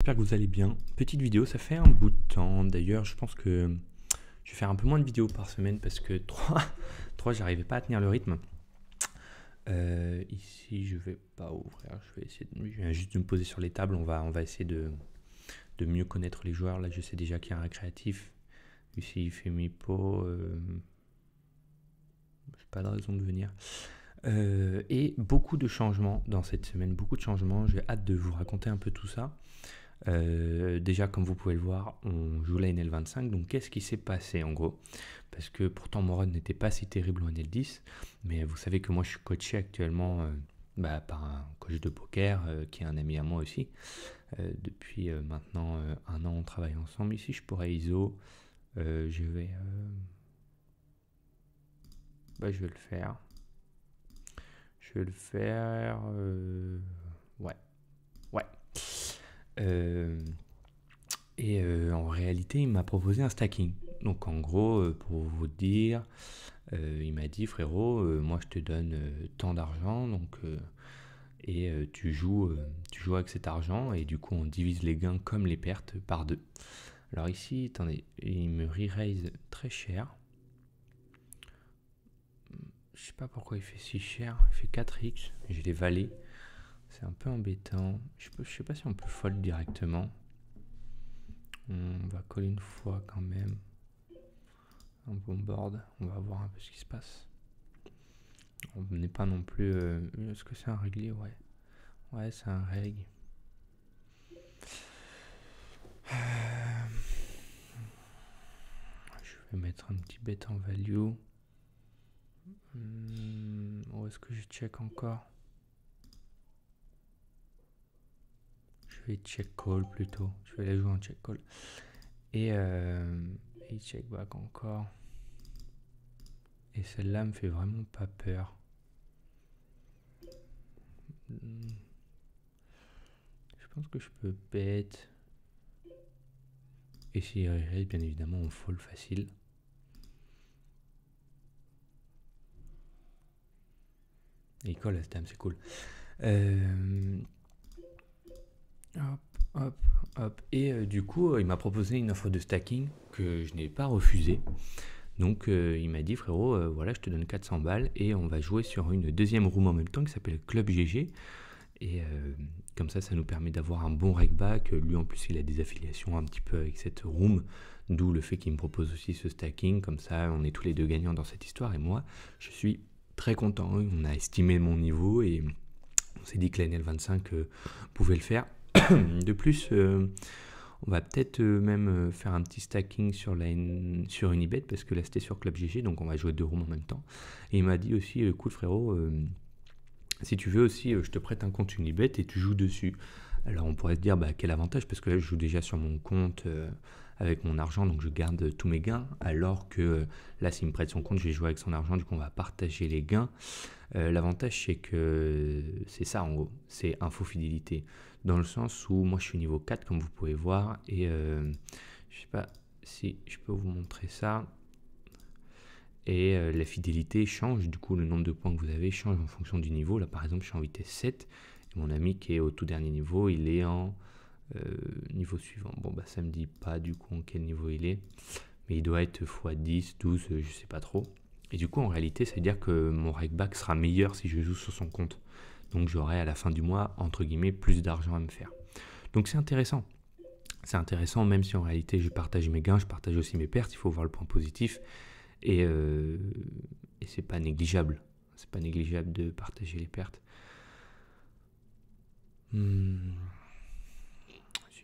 j'espère que vous allez bien. Petite vidéo, ça fait un bout de temps. D'ailleurs, je pense que je vais faire un peu moins de vidéos par semaine parce que 3 j'arrivais pas à tenir le rythme. Ici, je vais pas ouvrir. Je viens juste de me poser sur les tables. On va essayer de mieux connaître les joueurs. Là, je sais déjà qu'il y a un récréatif. Ici, il fait mi-pot. J'ai pas de raison de venir. Et beaucoup de changements dans cette semaine, beaucoup de changements. J'ai hâte de vous raconter un peu tout ça. Déjà, comme vous pouvez le voir, on joue la NL25. Donc, qu'est-ce qui s'est passé en gros? Parce que pourtant, mon run n'était pas si terrible en NL10. Mais vous savez que moi, je suis coaché actuellement par un coach de poker qui est un ami à moi aussi. Depuis maintenant 1 an, on travaille ensemble. Ici, je pourrais ISO. Je vais le faire. Je vais le faire. Ouais. En réalité, il m'a proposé un stacking. Donc en gros, pour vous dire, il m'a dit frérot, moi je te donne tant d'argent, tu joues avec cet argent et du coup on divise les gains comme les pertes par 2. Alors ici, attendez, il me re-raise très cher. Je sais pas pourquoi il fait si cher, il fait 4x, j'ai les valets. C'est un peu embêtant. Je sais pas si on peut fold directement. On va coller une fois quand même. Un bon board. On va voir un peu ce qui se passe. On n'est pas non plus... Est-ce que c'est un réglé? Ouais. Ouais, c'est un reg. Je vais mettre un petit bet en value. Où est-ce que je check encore? Je vais check call plutôt. Je vais la jouer en check call. Et check back encore. Et celle-là me fait vraiment pas peur. Je pense que je peux bet. Et si il raise, bien évidemment, on fold facile. Et il colle à ce dame, c'est cool. Hop. Et du coup, il m'a proposé une offre de stacking que je n'ai pas refusée. Donc, il m'a dit, frérot, voilà, je te donne 400 balles et on va jouer sur une deuxième room en même temps qui s'appelle Club GG. Et comme ça nous permet d'avoir un bon reg back. Lui, en plus, il a des affiliations un petit peu avec cette room, d'où le fait qu'il me propose aussi ce stacking. Comme ça, on est tous les deux gagnants dans cette histoire. Et moi, je suis très content. On a estimé mon niveau et on s'est dit que la NL25 pouvait le faire. De plus, on va peut-être même faire un petit stacking sur Unibet parce que là c'était sur Club GG, donc on va jouer 2 rooms en même temps. Et il m'a dit aussi, écoute frérot, si tu veux aussi, je te prête un compte Unibet et tu joues dessus. Alors on pourrait se dire, quel avantage, parce que là je joue déjà sur mon compte avec mon argent, donc je garde tous mes gains, alors que là s'il me prête son compte, je vais jouer avec son argent, du coup on va partager les gains. L'avantage c'est que c'est ça en gros, c'est info fidélité, dans le sens où moi je suis niveau 4 comme vous pouvez voir, et je sais pas si je peux vous montrer ça. Et la fidélité change, du coup le nombre de points que vous avez change en fonction du niveau. Là par exemple je suis en vitesse 7, et mon ami qui est au tout dernier niveau, il est en niveau suivant. Bon ça me dit pas du coup en quel niveau il est, mais il doit être x10, 12, je sais pas trop. Et du coup en réalité ça veut dire que mon rakeback sera meilleur si je joue sur son compte. Donc j'aurai à la fin du mois, entre guillemets, plus d'argent à me faire. Donc c'est intéressant. C'est intéressant même si en réalité je partage mes gains, je partage aussi mes pertes, il faut voir le point positif. Et c'est pas négligeable. C'est pas négligeable de partager les pertes. Si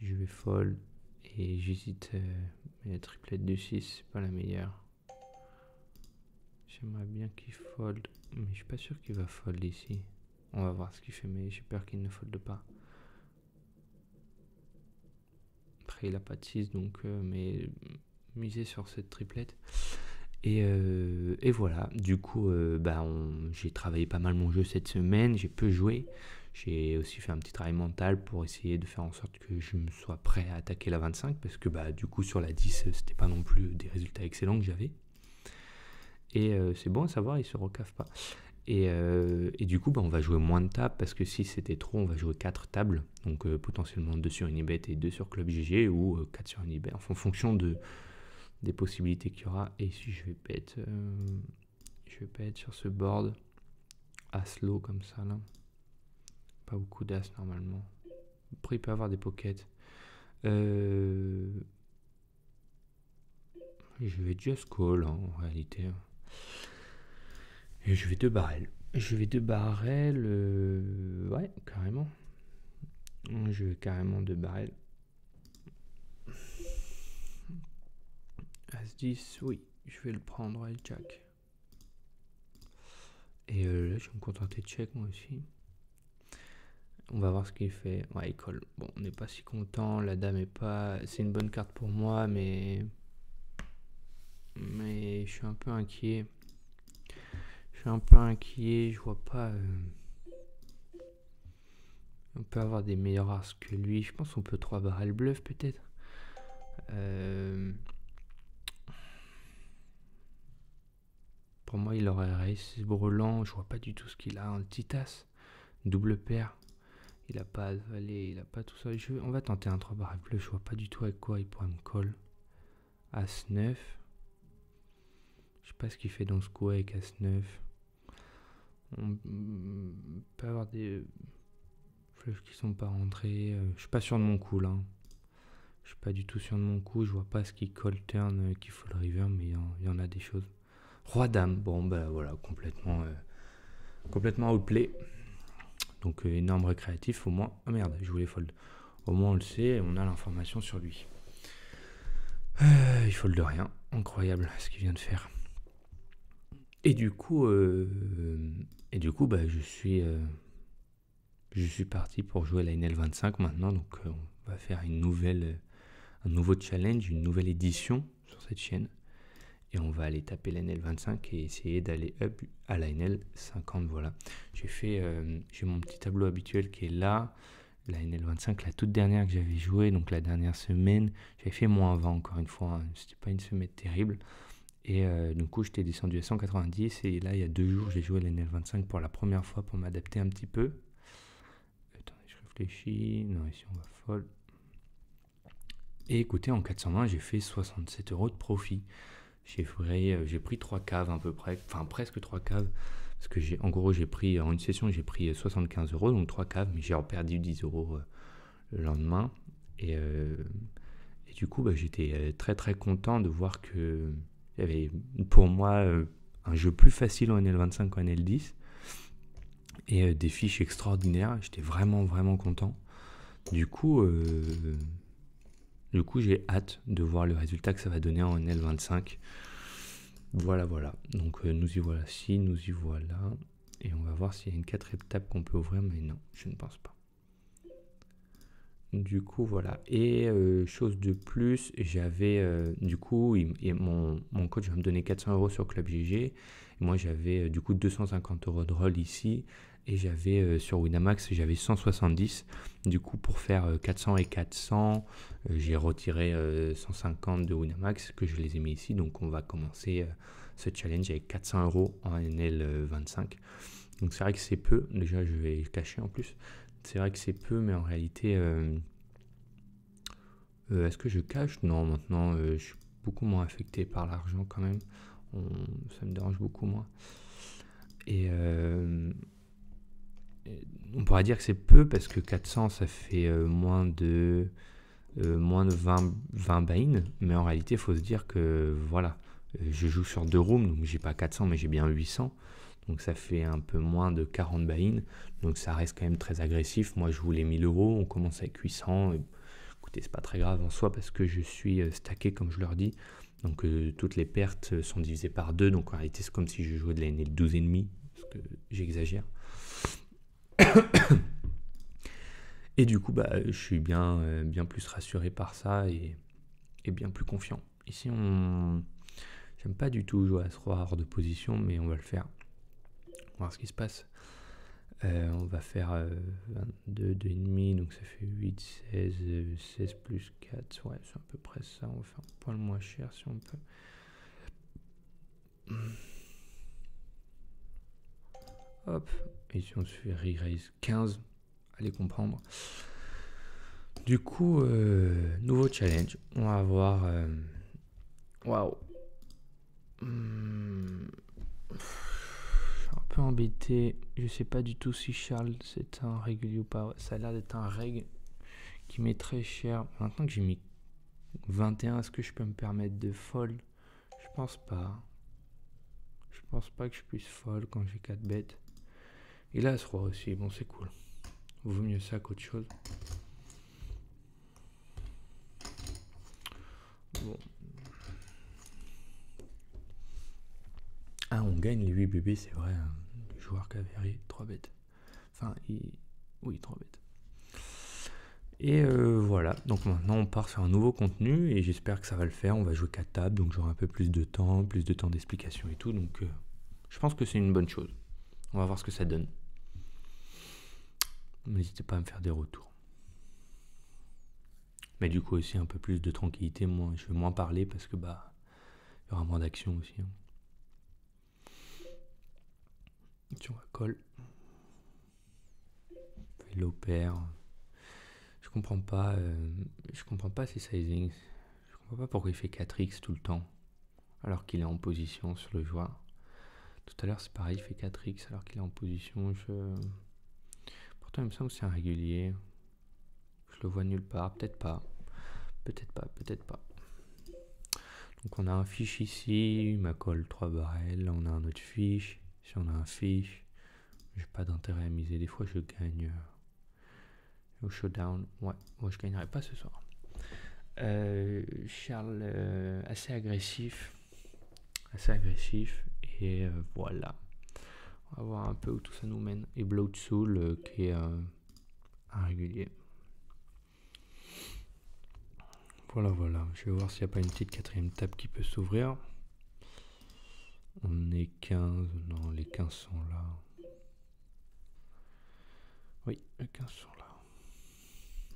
je vais fold et j'hésite, mais la triplette de 6 c'est pas la meilleure. J'aimerais bien qu'il fold, mais je suis pas sûr qu'il va fold ici. On va voir ce qu'il fait, mais j'ai peur qu'il ne fold pas. Après il a pas de 6 donc mais miser sur cette triplette. Et voilà, du coup, j'ai travaillé pas mal mon jeu cette semaine, j'ai peu joué. J'ai aussi fait un petit travail mental pour essayer de faire en sorte que je me sois prêt à attaquer la 25, parce que du coup sur la 10, c'était pas non plus des résultats excellents que j'avais. Et c'est bon à savoir, il se recave pas. Et du coup, bah, on va jouer moins de tables parce que si c'était trop, on va jouer 4 tables. Donc potentiellement 2 sur Unibet et 2 sur Club GG ou 4 sur Unibet en fonction des possibilités qu'il y aura. Et si je vais bet sur ce board as low comme ça là. Pas beaucoup d'as normalement. Après, il peut avoir des pockets. Je vais just call en réalité. Et je vais 2 barrels. Ouais, carrément. Je vais carrément 2 barrels. As-10, oui, je vais le prendre, ouais, jack. Et là, je vais me contenter de check moi aussi. On va voir ce qu'il fait. Ouais, il colle. Bon, on n'est pas si content. La dame est pas. C'est une bonne carte pour moi, mais je suis un peu inquiet. Je vois pas. On peut avoir des meilleurs as que lui. Je pense qu'on peut 3 barrels bluff peut-être. Pour moi, il aurait race brelan. Je vois pas du tout ce qu'il a. Un petit as. Double paire. Il a pas valet. Il a pas tout ça. On va tenter un 3 barrels bluff. Je vois pas du tout avec quoi il pourrait me call. As 9. Je sais pas ce qu'il fait dans ce coup avec As 9. On peut avoir des flushs qui sont pas rentrés. Je suis pas sûr de mon coup là. Je suis pas du tout sûr de mon coup. Je vois pas ce qui call turn qu'il faut le river, mais il y en a des choses. Roi dame. Bon bah voilà, complètement outplay. Donc énorme récréatif au moins. Ah merde, je voulais fold. Au moins on le sait, on a l'information sur lui. Il fold de rien. Incroyable ce qu'il vient de faire. Et du coup, bah, je suis parti pour jouer la NL25 maintenant. Donc, on va faire un nouveau challenge, une nouvelle édition sur cette chaîne. Et on va aller taper la NL25 et essayer d'aller up à la NL50. Voilà. J'ai mon petit tableau habituel qui est là. La NL25, la toute dernière que j'avais jouée, donc la dernière semaine, j'avais fait moins 20 encore une fois. Hein. C'était pas une semaine terrible. Et du coup, j'étais descendu à 190 et là, il y a 2 jours, j'ai joué la NL25 pour la première fois pour m'adapter un petit peu. Attendez, je réfléchis. Non, ici, on va fold. Et écoutez, en 420, j'ai fait 67 € de profit. J'ai pris 3 caves à peu près, enfin presque 3 caves. Parce que en gros, en une session, j'ai pris 75 €, donc 3 caves, mais j'ai perdu 10 € le lendemain. Et du coup, bah, j'étais très très content de voir que il y avait pour moi un jeu plus facile en NL25 qu'en NL10 et des fiches extraordinaires. J'étais vraiment vraiment content. Du coup, j'ai hâte de voir le résultat que ça va donner en NL25. Voilà. Donc nous y voilà nous y voilà. Et on va voir s'il y a une 4e table qu'on peut ouvrir, mais non, je ne pense pas. Du coup, voilà. Et chose de plus, j'avais du coup, mon coach va me donner 400 € sur Club GG. Et moi, j'avais du coup 250 € de roll ici. Et j'avais sur Winamax, j'avais 170. Du coup, pour faire 400 et 400, j'ai retiré 150 de Winamax que je les ai mis ici. Donc, on va commencer ce challenge avec 400 € en NL25. Donc, c'est vrai que c'est peu. Déjà, je vais cacher en plus. C'est vrai que c'est peu, mais en réalité, est-ce que je cache? Non, maintenant, je suis beaucoup moins affecté par l'argent quand même. Ça me dérange beaucoup moins. Et on pourrait dire que c'est peu parce que 400, ça fait moins de 20 buy-in. Mais en réalité, il faut se dire que voilà, je joue sur 2 rooms, donc j'ai pas 400, mais j'ai bien 800. Donc ça fait un peu moins de 40 buy-in. Donc ça reste quand même très agressif. Moi, je voulais 1000 €. On commence avec 800. Écoutez, c'est pas très grave en soi parce que je suis stacké, comme je leur dis. Donc toutes les pertes sont divisées par 2. Donc en réalité, c'est comme si je jouais de la NL 12,5. Parce que j'exagère. Et du coup, bah, je suis bien plus rassuré par ça et bien plus confiant. Ici, j'aime pas du tout jouer à ce roi hors de position, mais on va le faire. On va voir ce qui se passe. On va faire 22, 2,5, donc ça fait 8, 16, 16 plus 4. Ouais, c'est à peu près ça. On va faire un poil moins cher si on peut. Hop, et si on se fait re-raise 15, allez comprendre. Du coup, nouveau challenge. On va voir. Waouh. Je suis un peu embêté. Je sais pas du tout si Charles c'est un régulier ou pas. Ça a l'air d'être un reg qui m'est très cher. Maintenant que j'ai mis 21, est-ce que je peux me permettre de fold? Je pense pas. Je pense pas que je puisse fold quand j'ai 4 bêtes. Et là, ce roi aussi. Bon, c'est cool. Vaut mieux ça qu'autre chose. Bon. Ah, on gagne les 8 bébés, c'est vrai. Hein. Le joueur Cavéry, 3 bêtes. Enfin, oui, 3 bêtes. Et voilà, donc maintenant on part sur un nouveau contenu et j'espère que ça va le faire. On va jouer 4 tables, donc j'aurai un peu plus de temps d'explication et tout. Donc je pense que c'est une bonne chose. On va voir ce que ça donne. N'hésitez pas à me faire des retours. Mais du coup aussi un peu plus de tranquillité, je vais moins parler parce que bah il y aura moins d'action aussi. Hein. Si on va call. Low pair. Je comprends pas ces sizings. Je comprends pas pourquoi il fait 4x tout le temps. Alors qu'il est en position sur le joueur. Tout à l'heure c'est pareil, il fait 4x alors qu'il est en position. Pourtant il me semble que c'est un régulier. Je le vois nulle part, peut-être pas. Peut-être pas, peut-être pas. Donc on a un fiche ici, il m'a call 3 barrels, on a un autre fiche. Si on a un fiche, j'ai pas d'intérêt à miser. Des fois je gagne au showdown. Ouais, moi je gagnerai pas ce soir. Charles assez agressif. Et voilà. On va voir un peu où tout ça nous mène. Et Blood Soul qui est un régulier. Voilà. Je vais voir s'il n'y a pas une petite quatrième table qui peut s'ouvrir. On est 15. Non, les 15 sont là. Oui, les 15 sont là.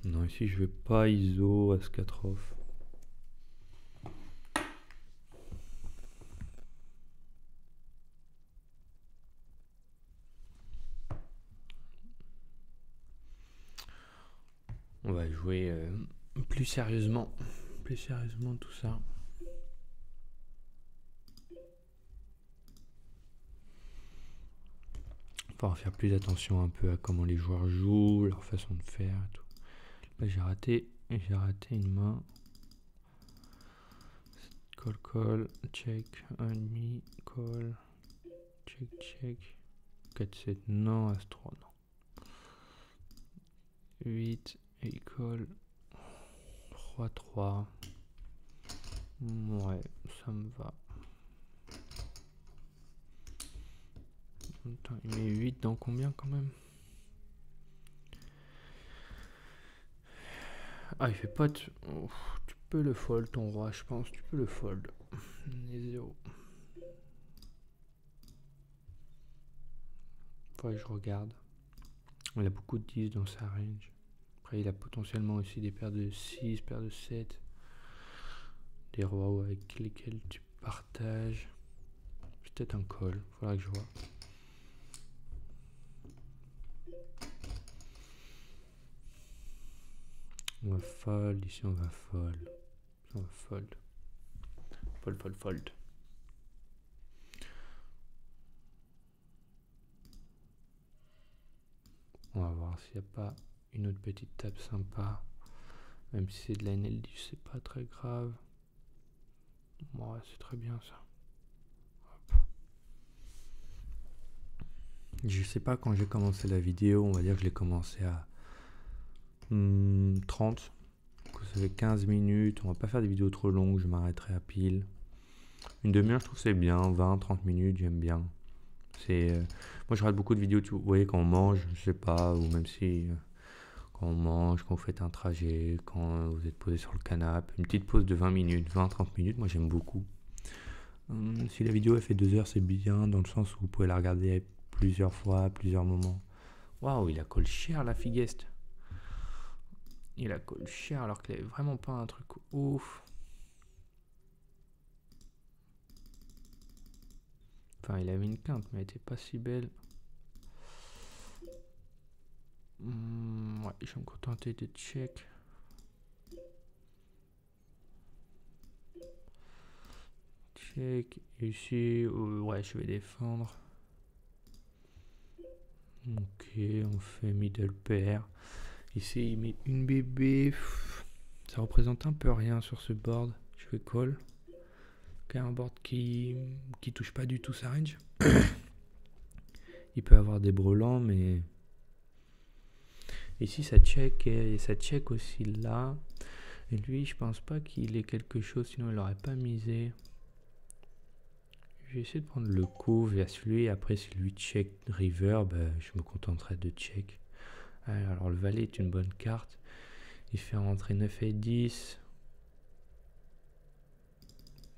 Non, ici je vais pas ISO As 4 off. On va jouer plus sérieusement tout ça. On va faire plus attention un peu à comment les joueurs jouent, leur façon de faire et tout. Là j'ai raté une main. Call, check, 1,5, call, check. 4-7, non, As-3, non. 8, et call. 3-3. Ouais, ça me va. Attends, il met 8 dans combien quand même? Ah, il fait pas de... Oh, tu peux le fold ton roi, je pense. Tu peux le fold. Il est 0. Faudrait que je regarde. Il a beaucoup de 10 dans sa range. Après, il a potentiellement aussi des paires de 6, paires de 7. Des rois avec lesquels tu partages. Peut-être un call. Faudra que je vois. On va fold. Ici, on va fold. On va fold. Fold. On va voir s'il n'y a pas une autre petite table sympa. Même si c'est de la NLD, c'est pas très grave. Ouais, c'est très bien ça. Hop. Je sais pas quand j'ai commencé la vidéo, on va dire que je l'ai commencé à 30. Donc ça fait 15 minutes. On va pas faire des vidéos trop longues, je m'arrêterai à pile. Une demi-heure, je trouve c'est bien. 20-30 minutes, j'aime bien. Moi je regarde beaucoup de vidéos, vous voyez, quand on mange, je sais pas, ou même si quand on mange, quand vous faites un trajet, quand vous êtes posé sur le canapé, une petite pause de 20 minutes, 20-30 minutes, moi j'aime beaucoup. Si la vidéo elle fait 2 heures, c'est bien dans le sens où vous pouvez la regarder plusieurs fois, à plusieurs moments. Waouh, il a call cher la figueste. Il a call cher alors qu'il avait vraiment pas un truc ouf. Enfin, il avait une quinte, mais elle était pas si belle. Ouais, je vais me contenter de check. Check. Ici, ouais, je vais défendre. Ok, on fait middle pair. Ici, il met une bébé. Ça représente un peu rien sur ce board. Je vais call. Ok, un board qui touche pas du tout sa range. Il peut avoir des brelans, mais ici ça check et ça check aussi là. Et lui, je pense pas qu'il ait quelque chose, sinon il aurait pas misé. Je vais essayer de prendre le coup vers celui. Après, si lui check river, je me contenterai de check. Alors le valet est une bonne carte. Il fait rentrer 9 et 10.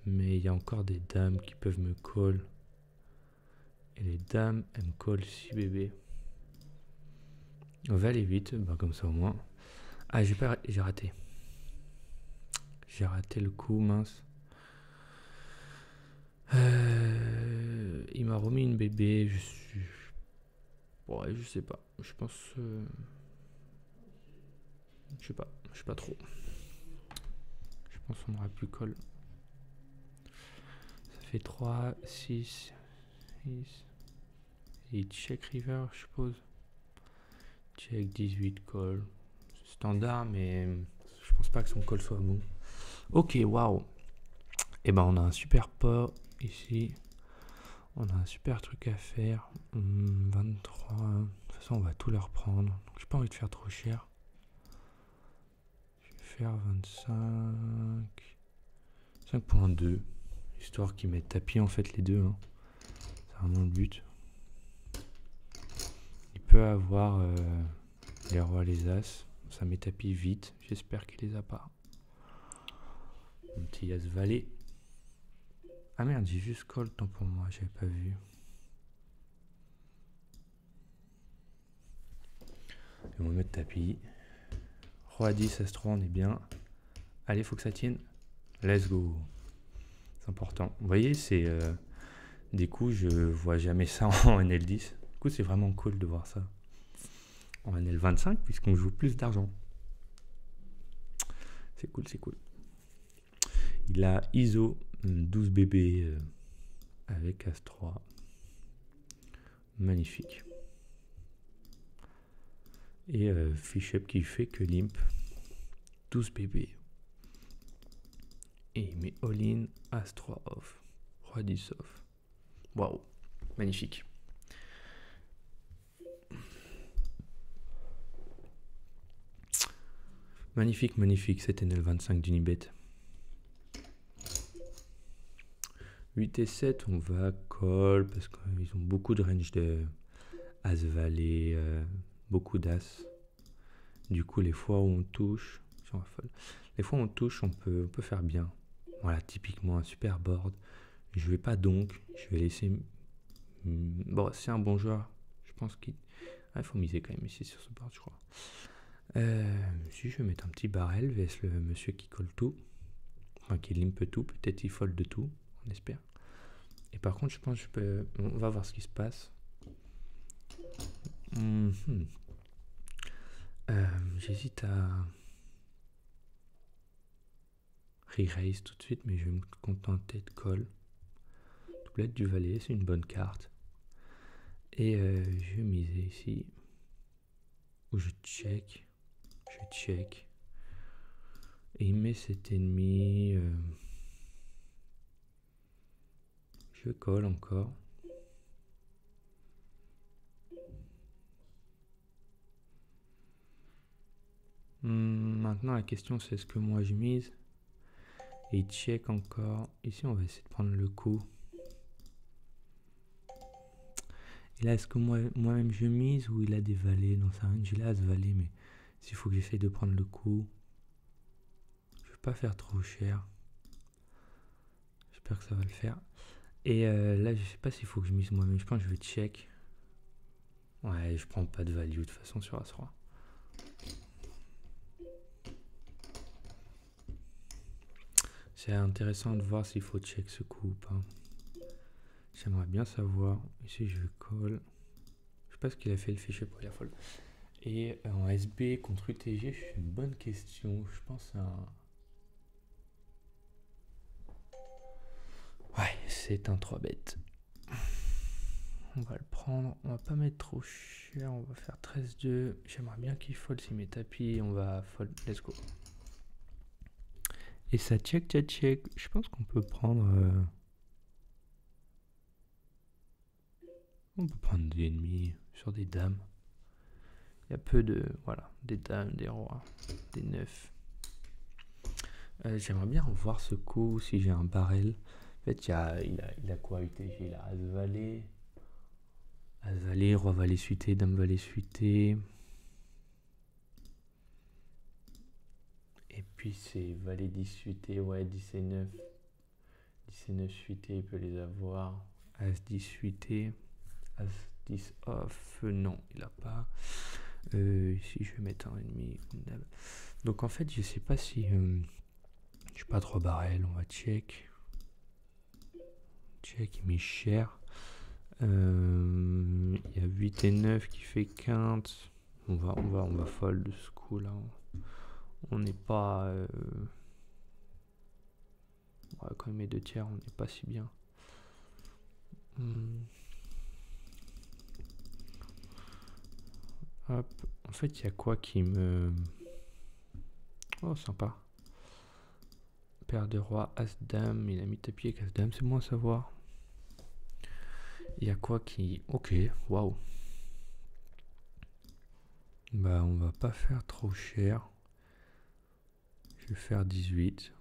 Mais il y a encore des dames qui peuvent me call. Et les dames, elles me call 6 bébés. Valet 8, comme ça au moins. Ah, j'ai raté. J'ai raté le coup, mince. Il m'a remis une bébé. Ouais, je sais pas. Je pense. Je sais pas trop. Je pense qu'on aura plus call. Ça fait 3, 6, 6. Et check river, je suppose. Check 18 call. Standard, mais je pense pas que son call soit bon. Ok, waouh. Et on a un super pot ici. On a un super truc à faire. 23. De toute façon, on va tout leur prendre. Donc, j'ai pas envie de faire trop cher. Je vais faire 25. 5.2. Histoire qu'ils mettent tapis en fait les deux. Hein. C'est vraiment le but. Il peut avoir les rois, les as. Ça met tapis vite. J'espère qu'il les a pas. Mon petit as valet. Ah merde, j'ai juste call tant pour moi, j'avais pas vu. Et on va mettre tapis. Roi 10, as 3, on est bien. Allez, faut que ça tienne. Let's go. C'est important. Vous voyez, c'est des coups, je vois jamais ça en NL10. Du coup, c'est vraiment cool de voir ça. En NL25, puisqu'on joue plus d'argent. C'est cool, c'est cool. Il a ISO 12 bébés avec as 3. Magnifique. Et Fish-up qui fait que limp 12 bébés. Et il met all-in, as 3 off, roi 10 off. Waouh, magnifique. Magnifique, magnifique, c'était NL25 d'Unibet. 8 et 7, on va call parce qu'ils ont beaucoup de range de as valet, beaucoup d'as. Du coup, les fois où on touche, les fois où on touche, on peut faire bien. Voilà, typiquement un super board. Je vais pas donc, je vais laisser. Bon, c'est un bon joueur. Je pense qu'il. Ah, il faut miser quand même ici sur ce board, je crois. Si je vais mettre un petit barrel vs le monsieur qui colle tout. Enfin, qui limpe tout. Peut-être il fold de tout, on espère. Et par contre, je pense que je peux. On va voir ce qui se passe. J'hésite à re-raise tout de suite, mais je vais me contenter de call. Doublette du valet, c'est une bonne carte. Et je vais miser ici. Où je check. Je check. Et il met cet ennemi. Je colle encore. Maintenant, la question c'est est-ce que moi je mise? Et il check encore. Ici, on va essayer de prendre le coup. Et là, est-ce que moi-même je mise ou il a des valets dans sa range? Il a ce valet, mais s'il faut que j'essaye de prendre le coup, je ne vais pas faire trop cher. J'espère que ça va le faire. Et là, je sais pas s'il faut que je mise moi-même. Je pense que je vais check. Ouais, je prends pas de value de toute façon sur As-3. C'est intéressant de voir s'il faut check ce coup ou pas. J'aimerais bien savoir. Ici, je call. Je sais pas ce qu'il a fait le fichier pour la folle. Et en SB contre UTG, c'est une bonne question. Je pense à un... Ouais, c'est un 3 bêtes. On va le prendre. On va pas mettre trop cher. On va faire 13-2. J'aimerais bien qu'il fold s'il met tapis. On va fold. Let's go. Et ça check. Je pense qu'on peut prendre... On peut prendre des ennemis sur des dames. Il y a peu de... Voilà. Des dames, des rois, des neufs. J'aimerais bien revoir ce coup si j'ai un barrel. En fait, il a quoi UTG? Il a As-Valet. As-Valet, Roi-Valet suité, Dame-Valet suité. Et puis c'est Valet 10 suité, ouais, 10 et 9. 10 et 9 suité, il peut les avoir. As-10 suité. As-10 off, non, il a pas. Ici, je vais mettre un ennemi. Donc en fait, je sais pas si... je sais pas, 3 barrels, on va check. Check, il met cher. Il y a 8 et 9 qui fait quinte. On va fold de ce coup là. On n'est pas... Ouais, quand il met 2 tiers, on n'est pas si bien. Hop. En fait, il y a quoi qui me... Oh, sympa. Paire de roi, As-Dame. Il a mis tapis avec As-Dame, c'est bon à savoir. Il y a quoi qui... Ok, waouh. Bah, on va pas faire trop cher. Je vais faire 18.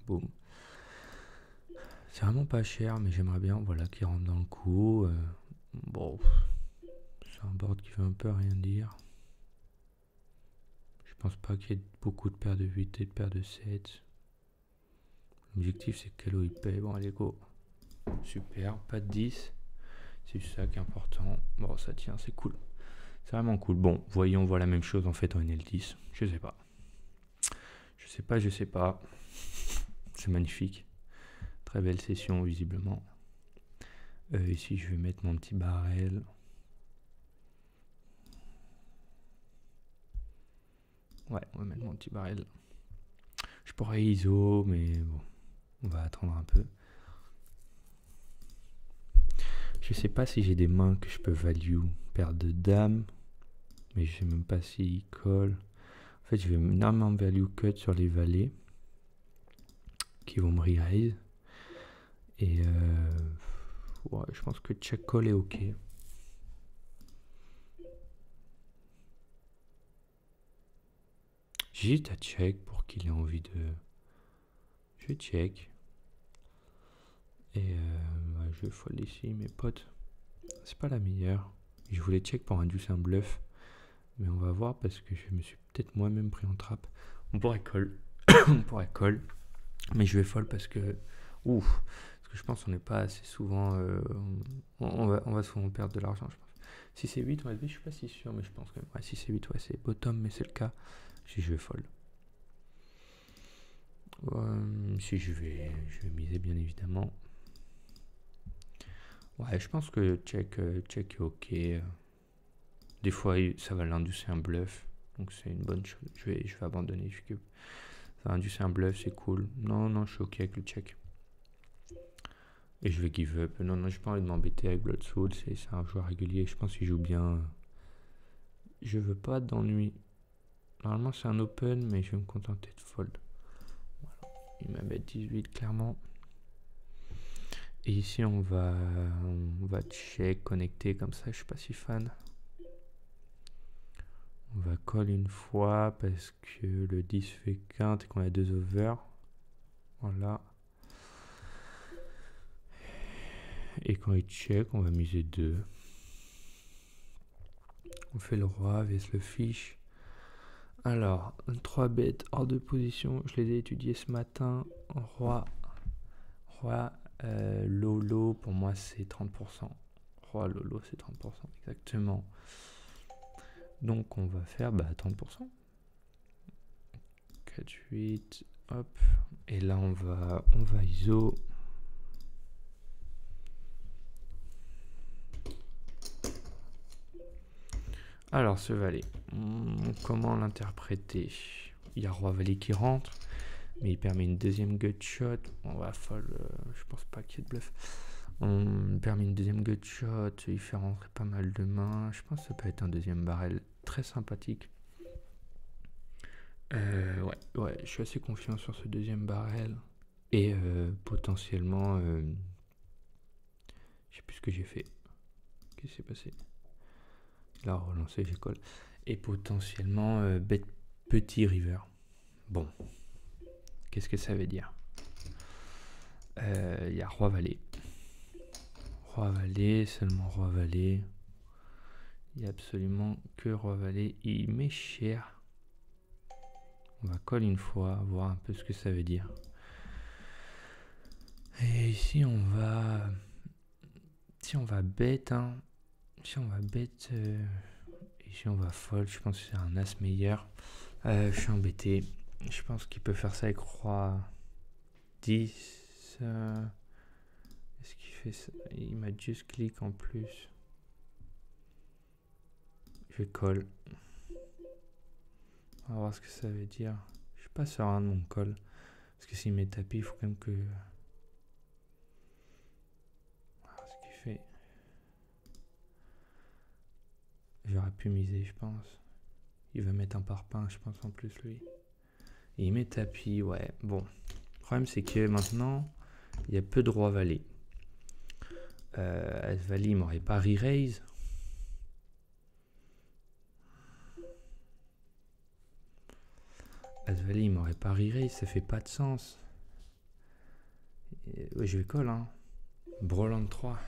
Boum. C'est vraiment pas cher, mais j'aimerais bien, voilà, qu'il rentre dans le coup. Bon, c'est un board qui veut un peu rien dire. Je pense pas qu'il y ait beaucoup de paires de 8 et de paires de 7. L'objectif, c'est que Kalo il paye. Bon, allez, go. Super, pas de 10. C'est ça qui est important. Bon, ça tient, c'est cool. C'est vraiment cool. Bon, voyons, on voit la même chose en fait en NL10. Je sais pas. Je sais pas. C'est magnifique. Très belle session, visiblement. Ici, je vais mettre mon petit barrel. Ouais, on va mettre mon petit barrel. Je pourrais ISO, mais bon, on va attendre un peu. Je sais pas si j'ai des mains que je peux value. Paire de dames, mais je sais même pas s'il colle. En fait, je vais énormément value cut sur les valets qui vont me re-raise. Et ouais, je pense que check call est ok. J'ai juste à check pour qu'il ait envie de... Je vais check. Et bah, je vais fold ici, mes potes. C'est pas la meilleure. Je voulais check pour induire un bluff. Mais on va voir parce que je me suis peut-être moi-même pris en trappe. On pourrait call. On pourrait call. Mais je vais fold parce que... Ouf. Parce que je pense qu'on n'est pas assez souvent... on va souvent perdre de l'argent, je pense. Si c'est 8 en SB, je suis pas si sûr, mais je pense que... Ouais, si c'est 8, ouais, c'est bottom, mais c'est le cas. Si je vais fold. Si je vais miser, bien évidemment. Ouais, je pense que check est ok. Des fois, ça va l'inducer un bluff. Donc c'est une bonne chose. Je vais abandonner. Ça va inducer un bluff, c'est cool. Non, je suis ok avec le check. Et je vais give up. Non, j'ai pas envie de m'embêter avec Blood Soul. C'est un joueur régulier. Je pense qu'il joue bien. Je veux pas d'ennui. Normalement, c'est un open, mais je vais me contenter de fold. Voilà. Il m'a mis 18, clairement. Et ici, on va check, connecter comme ça. Je suis pas si fan. On va call une fois parce que le 10 fait quinte et qu'on a 2 over. Voilà. Et quand il check, on va miser 2. On fait le roi, vs le fiche. Alors, 3 bêtes hors de position. Je les ai étudiés ce matin. Roi, Lolo, pour moi c'est 30%. Roi, Lolo, c'est 30%, exactement. Donc on va faire 30%. 4, 8, hop. Et là on va ISO. Alors, ce valet, comment l'interpréter? Il y a roi-valet qui rentre, mais il permet une deuxième gutshot. On va folle, je pense pas qu'il y ait de bluff. On permet une deuxième gutshot, il fait rentrer pas mal de mains. Je pense que ça peut être un deuxième barrel très sympathique. Ouais, je suis assez confiant sur ce deuxième barrel. Et potentiellement, je sais plus ce que j'ai fait. Qu'est-ce qui s'est passé? Là, relancé, j'ai call. Et potentiellement, bet petit river. Bon, qu'est-ce que ça veut dire? Il y a roi-valet. Roi-valet, seulement roi-valet. Il n'y a absolument que roi-valet. Il met cher. On va call une fois, voir un peu ce que ça veut dire. Et ici, on va... Si on va bet, hein. Si on va bet... Ici, on va fold. Je pense que c'est un as meilleur. Je suis embêté. Je pense qu'il peut faire ça avec roi 10. Est-ce qu'il fait ça? Il m'a juste clic en plus. Je vais call. On va voir ce que ça veut dire. Je suis pas serein de mon call. Parce que s'il met tapis, il faut quand même que... Alors, ce qu'il fait... J'aurais pu miser, je pense. Il va mettre un parpaing, je pense, en plus, lui. Et il met tapis, ouais. Bon. Le problème, c'est que maintenant, il y a peu de roi-valet. As-valet, il m'aurait pas re-raise. As-valet, il m'aurait pas re-raise, ça fait pas de sens. Ouais, je vais call, hein. Breland 3.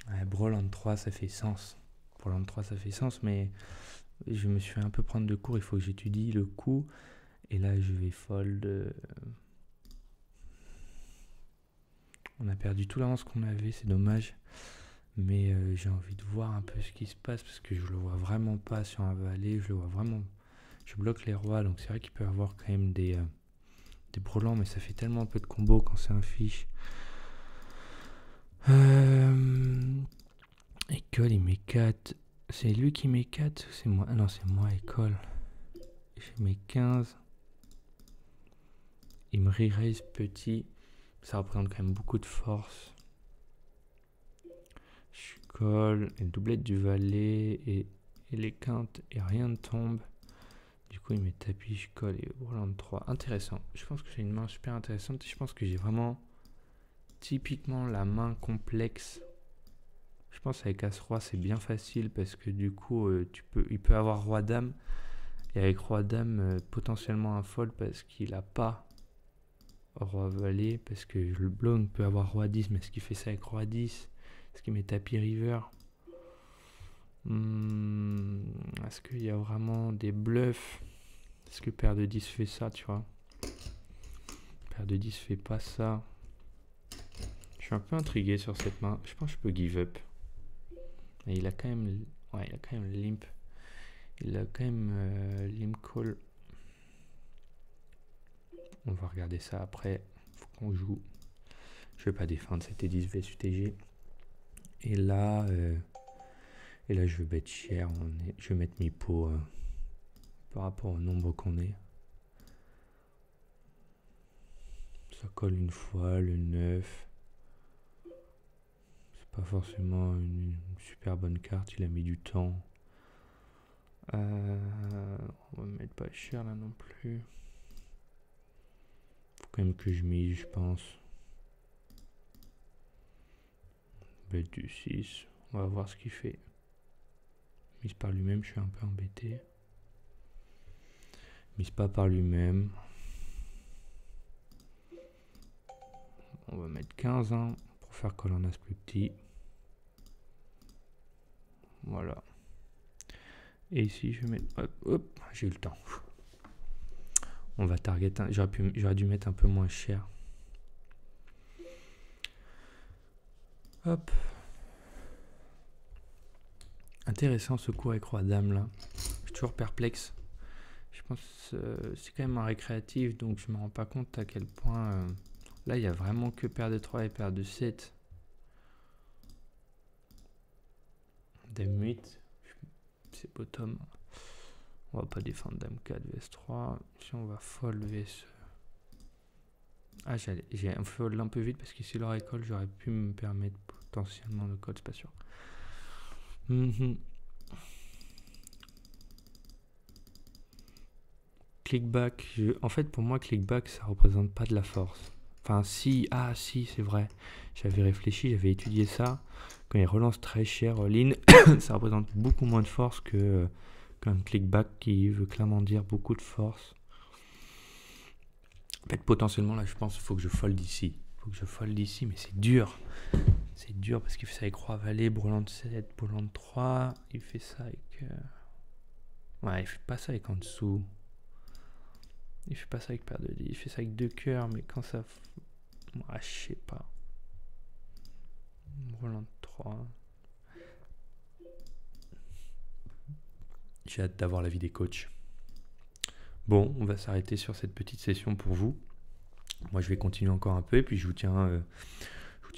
Ouais, Breland 3, ça fait sens. Breland 3, ça fait sens, mais je me suis fait un peu prendre de court. Il faut que j'étudie le coup. Et là, je vais fold. On a perdu tout l'avance qu'on avait, c'est dommage. Mais j'ai envie de voir un peu ce qui se passe parce que je le vois vraiment pas sur un valet. Je le vois vraiment. Je bloque les rois, donc c'est vrai qu'il peut y avoir quand même des brelans, mais ça fait tellement peu de combos quand c'est un fiche. École, il met 4. C'est lui qui met 4 ou c'est moi? Ah non, c'est moi, école. Je mets 15. Il me re-raise petit. Ça représente quand même beaucoup de force. Je colle. Et le doublette du valet. Et les quintes. Et rien ne tombe. Du coup, il met tapis. Je colle. Et Roland 3. Intéressant. Je pense que c'est une main super intéressante. Je pense que j'ai vraiment typiquement la main complexe. Je pense qu'avec As-Roi, c'est bien facile parce que du coup, il peut avoir Roi-Dame. Et avec Roi-Dame, potentiellement un fold parce qu'il n'a pas Roi-Valet. Parce que le blown peut avoir Roi-10, mais est-ce qu'il fait ça avec Roi-10? Est-ce qu'il met tapis river? Est-ce qu'il y a vraiment des bluffs? Est-ce que Paire de 10 fait ça, tu vois? Paire de 10 fait pas ça. Je suis un peu intrigué sur cette main. Je pense que je peux give up. Et il a quand même... Ouais, il a quand même limp. Il a quand même limp call. On va regarder ça après. Faut qu'on joue. Je vais pas défendre, c'était 10 vs UTG. Et là, je vais bet cher. Je vais mettre mes pots par rapport au nombre qu'on est. Ça colle une fois, le 9. C'est pas forcément une super bonne carte, il a mis du temps. On va mettre pas cher là non plus. Faut quand même que je mise, je pense. Bet du 6. On va voir ce qu'il fait. Mise par lui-même, je suis un peu embêté. Mise pas par lui-même. On va mettre 15 hein, pour faire call en as plus petit. Voilà. Et ici, je vais mettre... Hop, hop, j'ai eu le temps. On va target... J'aurais dû mettre un peu moins cher. Hop. Intéressant ce coup avec Roi-Dame là. Je suis toujours perplexe. Je pense que c'est quand même un récréatif, donc je me rends pas compte à quel point... là, il y a vraiment que paire de 3 et paire de 7. Dame 8. c'est bottom. On va pas défendre dame 4, vs3. Si on va fold vs... Ah, j'ai un fold un peu vite parce qu'ici leur école, j'aurais pu me permettre potentiellement de call, c'est pas sûr. Clickback, en fait pour moi clickback ça représente pas de la force. Enfin si, si c'est vrai. J'avais réfléchi, j'avais étudié ça. Quand il relance très cher all-in, ça représente beaucoup moins de force qu'un clickback qui veut clairement dire beaucoup de force. En fait potentiellement là je pense qu'il faut que je fold ici. Mais c'est dur. C'est dur parce qu'il fait ça avec roi valet, brelan 7, brelan 3. Il fait ça avec... Ouais, il fait pas ça avec en dessous. Il fait pas ça avec paire de dés. Il fait ça avec 2 cœurs, mais quand ça... je sais pas. Brelan 3. J'ai hâte d'avoir l'avis des coachs. Bon, on va s'arrêter sur cette petite session pour vous. Moi, je vais continuer encore un peu et puis je vous tiens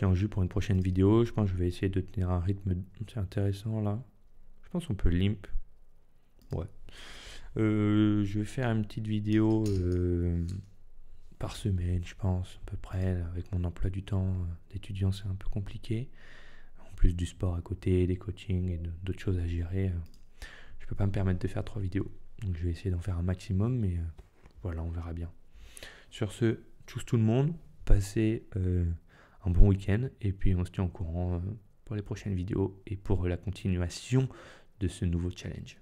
en jus pour une prochaine vidéo. Je pense que je vais essayer de tenir un rythme. C'est intéressant là. Je pense qu'on peut limp. Ouais. Je vais faire une petite vidéo par semaine, je pense, à peu près. Avec mon emploi du temps d'étudiant, c'est un peu compliqué. En plus du sport à côté, des coachings et d'autres choses à gérer, je peux pas me permettre de faire 3 vidéos. Donc je vais essayer d'en faire un maximum, mais voilà, on verra bien. Sur ce, tchuss tout le monde, passez un bon week-end et puis on se tient au courant pour les prochaines vidéos et pour la continuation de ce nouveau challenge.